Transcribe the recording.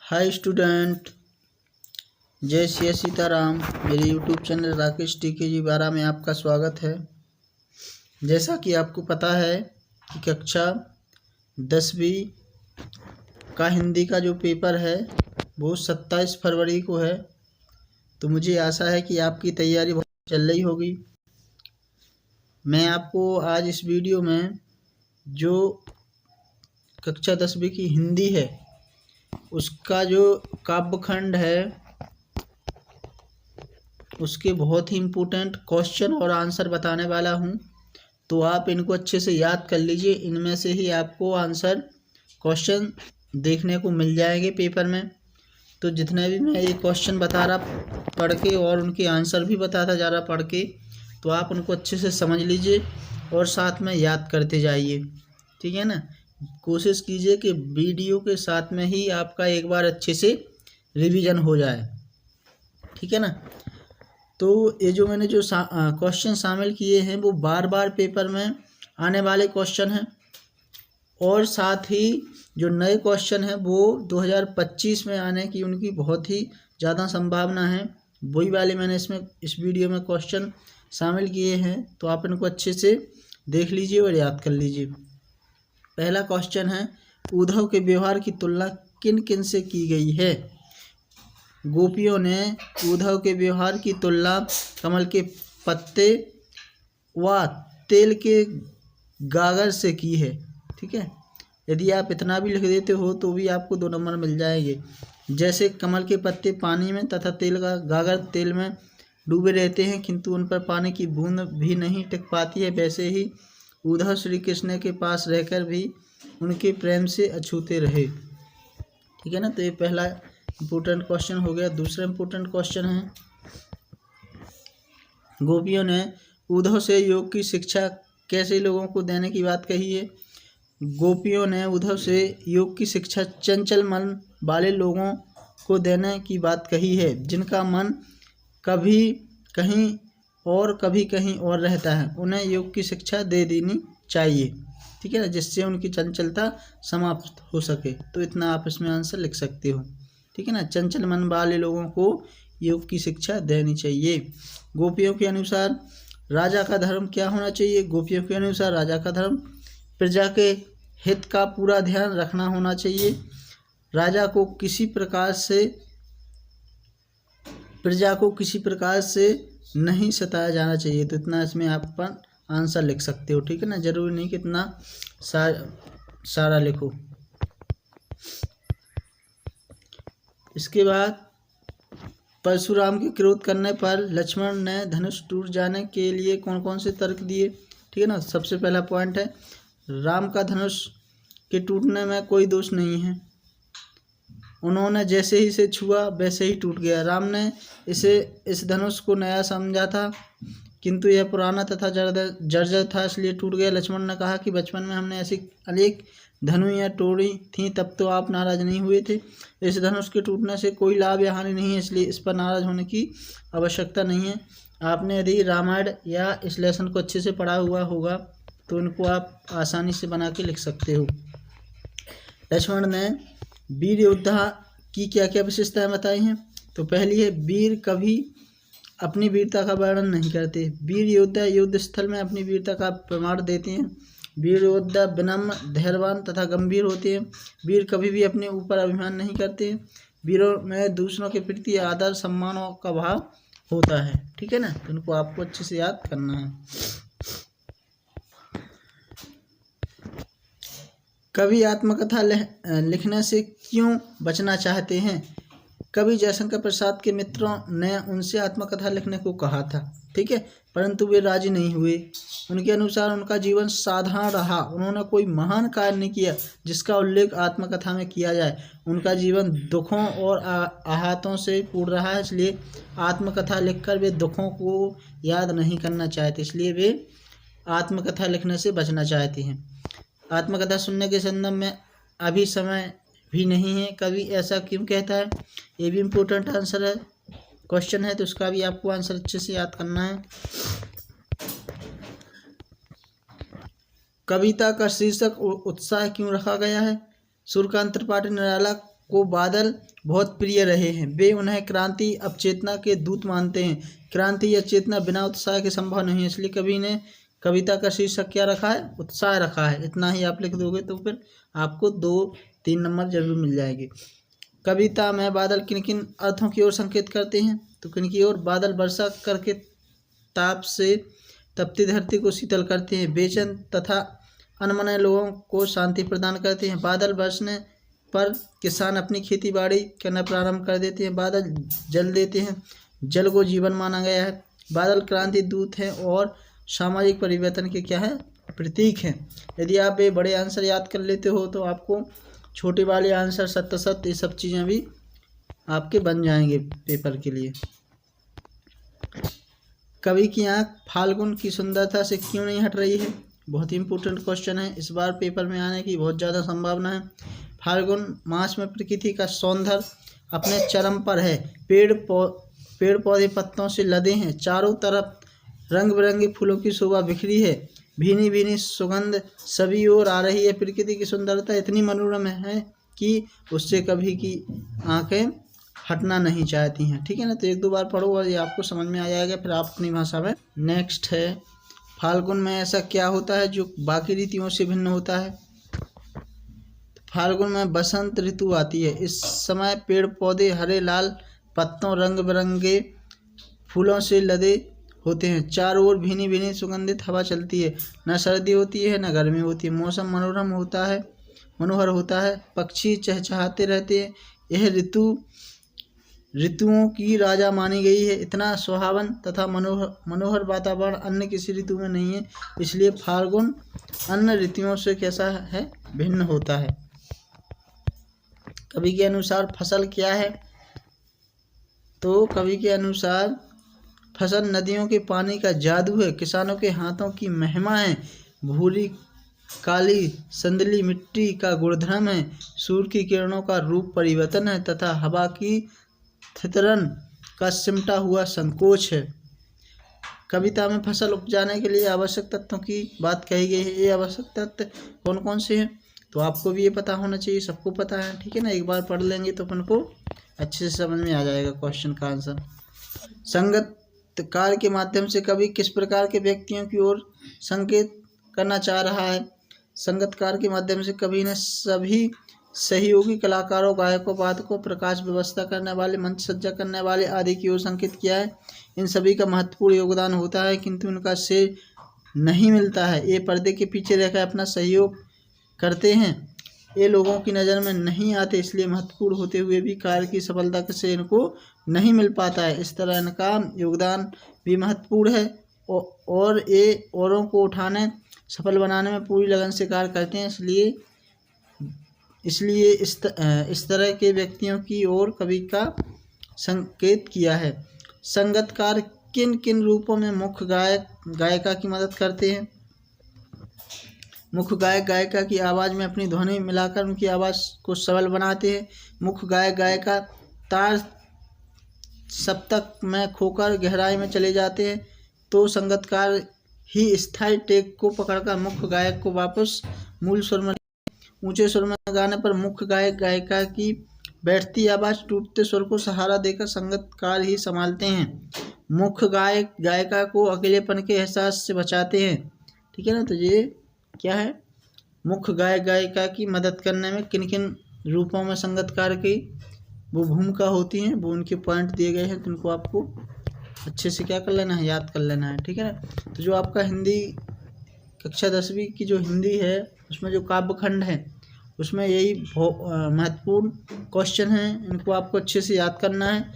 Hi student, जय श्री सीताराम। मेरे YouTube channel Rakesh टीके 12 में आपका स्वागत है। जैसा कि आपको पता है कि कक्षा 10वीं का हिंदी का जो पेपर है वो 27 फरवरी को है। तो मुझे आशा है कि आपकी तैयारी बहुत चल रही होगी। मैं आपको आज इस वीडियो में जो कक्षा 10वीं की हिंदी है उसका जो काव्यखंड है उसके बहुत ही इम्पोर्टेंट क्वेश्चन और आंसर बताने वाला हूं। तो आप इनको अच्छे से याद कर लीजिए। इनमें से ही आपको आंसर क्वेश्चन देखने को मिल जाएंगे पेपर में। तो जितने भी मैं ये क्वेश्चन बता रहा पढ़ के और उनके आंसर भी बताता जा रहा पढ़ के, तो आप उनको अच्छे से समझ लीजिए और साथ में याद करते जाइए। ठीक है ना। कोशिश कीजिए कि वीडियो के साथ में ही आपका एक बार अच्छे से रिवीजन हो जाए। ठीक है ना। तो ये जो मैंने जो क्वेश्चन शामिल किए हैं वो बार बार पेपर में आने वाले क्वेश्चन हैं और साथ ही जो नए क्वेश्चन हैं वो 2025 में आने की उनकी बहुत ही ज़्यादा संभावना है। वही वाले मैंने इस वीडियो में क्वेश्चन शामिल किए हैं। तो आप इनको अच्छे से देख लीजिए और याद कर लीजिए। पहला क्वेश्चन है, उद्धव के व्यवहार की तुलना किन किन से की गई है। गोपियों ने उद्धव के व्यवहार की तुलना कमल के पत्ते व तेल के गागर से की है। ठीक है। यदि आप इतना भी लिख देते हो तो भी आपको 2 नंबर मिल जाएंगे। जैसे कमल के पत्ते पानी में तथा तेल का गागर तेल में डूबे रहते हैं किंतु उन पर पानी की बूंद भी नहीं टिक पाती है, वैसे ही उद्धव श्री कृष्ण के पास रहकर भी उनके प्रेम से अछूते रहे। ठीक है ना। तो ये पहला इम्पोर्टेंट क्वेश्चन हो गया। दूसरा इम्पोर्टेंट क्वेश्चन है, गोपियों ने उद्धव से योग की शिक्षा कैसे लोगों को देने की बात कही है। गोपियों ने उद्धव से योग की शिक्षा चंचल मन वाले लोगों को देने की बात कही है, जिनका मन कभी कहीं और कभी कहीं और रहता है। उन्हें योग की शिक्षा दे देनी चाहिए। ठीक है ना, जिससे उनकी चंचलता समाप्त हो सके। तो इतना आप इसमें आंसर लिख सकते हो। ठीक है ना। चंचल मन वाले लोगों को योग की शिक्षा देनी चाहिए। गोपियों के अनुसार राजा का धर्म क्या होना चाहिए। गोपियों के अनुसार राजा का धर्म प्रजा के हित का पूरा ध्यान रखना होना चाहिए। राजा को किसी प्रकार से नहीं सताया जाना चाहिए। तो इतना इसमें आप आंसर लिख सकते हो। ठीक है ना। जरूरी नहीं कि इतना सारा लिखो। इसके बाद परशुराम के क्रोध करने पर लक्ष्मण ने धनुष टूट जाने के लिए कौन कौन से तर्क दिए। ठीक है ना। सबसे पहला पॉइंट है, राम का धनुष के टूटने में कोई दोष नहीं है। उन्होंने जैसे ही इसे छुआ वैसे ही टूट गया। राम ने इस धनुष को नया समझा था किंतु यह पुराना तथा जर्जर था, इसलिए टूट गया। लक्ष्मण ने कहा कि बचपन में हमने ऐसी अनेक धनुइयाँ तोड़ी थीं, तब तो आप नाराज नहीं हुए थे। इस धनुष के टूटने से कोई लाभ या हानि नहीं है, इसलिए इस पर नाराज होने की आवश्यकता नहीं है। आपने यदि रामायण या इस लेसन को अच्छे से पढ़ा हुआ होगा तो इनको आप आसानी से बना के लिख सकते हो। लक्ष्मण ने वीर योद्धा की क्या क्या विशेषताएं बताई हैं। तो पहली है, वीर कभी अपनी वीरता का वर्णन नहीं करते। वीर योद्धा युद्ध स्थल में अपनी वीरता का प्रमाण देते हैं। वीर योद्धा विनम्र, धैर्यवान तथा गंभीर होते हैं। वीर कभी भी अपने ऊपर अभिमान नहीं करते। वीरों में दूसरों के प्रति आदर सम्मान का भाव होता है। ठीक है ना। तो इनको आपको अच्छे से याद करना है। कवि आत्मकथा लिखने से क्यों बचना चाहते हैं। कवि जयशंकर प्रसाद के मित्रों ने उनसे आत्मकथा लिखने को कहा था। ठीक है, परंतु वे राजी नहीं हुए। उनके अनुसार उनका जीवन साधारण रहा। उन्होंने कोई महान कार्य नहीं किया जिसका उल्लेख आत्मकथा में किया जाए। उनका जीवन दुखों और आहतों से पूर्ण रहा है, इसलिए आत्मकथा लिखकर वे दुखों को याद नहीं करना चाहते, इसलिए वे आत्मकथा लिखने से बचना चाहते हैं। आत्मकथा सुनने के संदर्भ में अभी समय भी नहीं है। कवि ऐसा क्यों कहता है, ये भी इम्पोर्टेंट आंसर है, क्वेश्चन है, तो उसका भी आपको आंसर अच्छे से याद करना है। कविता का शीर्षक उत्साह क्यों रखा गया है। सूर्यकांत त्रिपाठी निराला को बादल बहुत प्रिय रहे हैं। वे उन्हें क्रांति अवचेतना के दूत मानते हैं। क्रांति या चेतना बिना उत्साह के संभव नहीं है, इसलिए कवि ने कविता का शीर्षक क्या रखा है? उत्साह रखा है। इतना ही आप लिख दोगे तो फिर आपको 2-3 नंबर जरूर मिल जाएंगे। कविता में बादल किन किन अर्थों की ओर संकेत करते हैं? तो किन की ओर? बादल वर्षा करके ताप से तपती धरती को शीतल करते हैं। बेचैन तथा अनमने लोगों को शांति प्रदान करते हैं। बादल बरसने पर किसान अपनी खेती बाड़ी करना प्रारंभ कर देते हैं। बादल जल देते हैं, जल को जीवन माना गया है। बादल क्रांति दूत हैं और सामाजिक परिवर्तन के क्या है? प्रतीक हैं। यदि आप ये बड़े आंसर याद कर लेते हो तो आपको छोटे वाले आंसर सत्य सत्य ये सब चीज़ें भी आपके बन जाएंगे पेपर के लिए। कवि की आँख फाल्गुन की सुंदरता से क्यों नहीं हट रही है? बहुत ही इंपॉर्टेंट क्वेश्चन है, इस बार पेपर में आने की बहुत ज़्यादा संभावना है। फाल्गुन मास में प्रकृति का सौंदर्य अपने चरम पर है। पेड़ पौधे पत्तों से लदे हैं। चारों तरफ रंग बिरंगे फूलों की शोभा बिखरी है। भीनी भीनी सुगंध सभी ओर आ रही है। प्रकृति की सुंदरता इतनी मनोरम है कि उससे कभी की आंखें हटना नहीं चाहती हैं। ठीक है ना, तो 1-2 बार पढ़ो और ये आपको समझ में आ जाएगा, फिर आप अपनी भाषा में। नेक्स्ट है, फाल्गुन में ऐसा क्या होता है जो बाकी ऋतुओं से भिन्न होता है? फाल्गुन में बसंत ऋतु आती है। इस समय पेड़ पौधे हरे लाल पत्तों रंग बिरंगे फूलों से लदे होते हैं। चारों ओर भीनी भीनी सुगंधित हवा चलती है। न सर्दी होती है न गर्मी होती है। मौसम मनोहर होता है। पक्षी चहचहाते रहते हैं। यह ऋतुओं की राजा मानी गई है। इतना सुहावन तथा मनोहर वातावरण अन्य किसी ऋतु में नहीं है, इसलिए फाल्गुन अन्य ऋतुओं से कैसा है? भिन्न होता है। कवि के अनुसार फसल क्या है? तो कवि के अनुसार फसल नदियों के पानी का जादू है, किसानों के हाथों की महिमा है, भूरी काली संदली मिट्टी का गुणधर्म है, सूर्य की किरणों का रूप परिवर्तन है तथा हवा की थितरन का सिमटा हुआ संकोच है। कविता में फसल उपजाने के लिए आवश्यक तत्वों की बात कही गई है। ये आवश्यक तत्व कौन कौन से हैं? तो आपको भी ये पता होना चाहिए, सबको पता है। ठीक है ना, एक बार पढ़ लेंगे तो अपन को अच्छे से समझ में आ जाएगा क्वेश्चन का आंसर। संगतकार के माध्यम से कवि किस प्रकार के व्यक्तियों की ओर संकेत करना चाह रहा है? संगतकार के माध्यम से कवि ने सभी सहयोगी कलाकारों, गायकों, वादकों, प्रकाश व्यवस्था करने वाले, मंच सज्जा करने वाले आदि की ओर संकेत किया है। इन सभी का महत्वपूर्ण योगदान होता है, किंतु उनका श्रेय नहीं मिलता है। ये पर्दे के पीछे रहकर अपना सहयोग करते हैं। ये लोगों की नज़र में नहीं आते, इसलिए महत्वपूर्ण होते हुए भी कार्य की सफलता से इनको नहीं मिल पाता है। इस तरह इनका योगदान भी महत्वपूर्ण है और ये औरों को उठाने, सफल बनाने में पूरी लगन से कार्य करते हैं। इसलिए इस तरह के व्यक्तियों की ओर कवि का संकेत किया है। संगतकार किन किन रूपों में मुख्य गायक गायिका की मदद करते हैं? मुख्य गायक गायिका की आवाज़ में अपनी ध्वनि मिलाकर उनकी आवाज़ को सबल बनाते हैं। मुख्य गायक गायिका तार सप्तक में खोकर गहराई में चले जाते हैं, तो संगतकार ही स्थायी टेक को पकड़कर मुख्य गायक को वापस मूल स्वर में। ऊंचे स्वर में गाने पर मुख्य गायक गायिका की बैठती आवाज़ टूटते स्वर को सहारा देकर संगतकार ही संभालते हैं। मुख्य गायक गायिका को अकेलेपन के एहसास से बचाते हैं। ठीक है ना, तो ये क्या है? मुख्य गायक गायिका की मदद करने में किन किन रूपों में संगतकार की वो भूमिका होती हैं, वो उनके पॉइंट दिए गए हैं, तो उनको आपको अच्छे से क्या कर लेना है? याद कर लेना है। ठीक है ना, तो जो आपका हिंदी कक्षा 10वीं की जो हिंदी है उसमें जो काव्यखंड है उसमें यही महत्वपूर्ण क्वेश्चन हैं, इनको आपको अच्छे से याद करना है।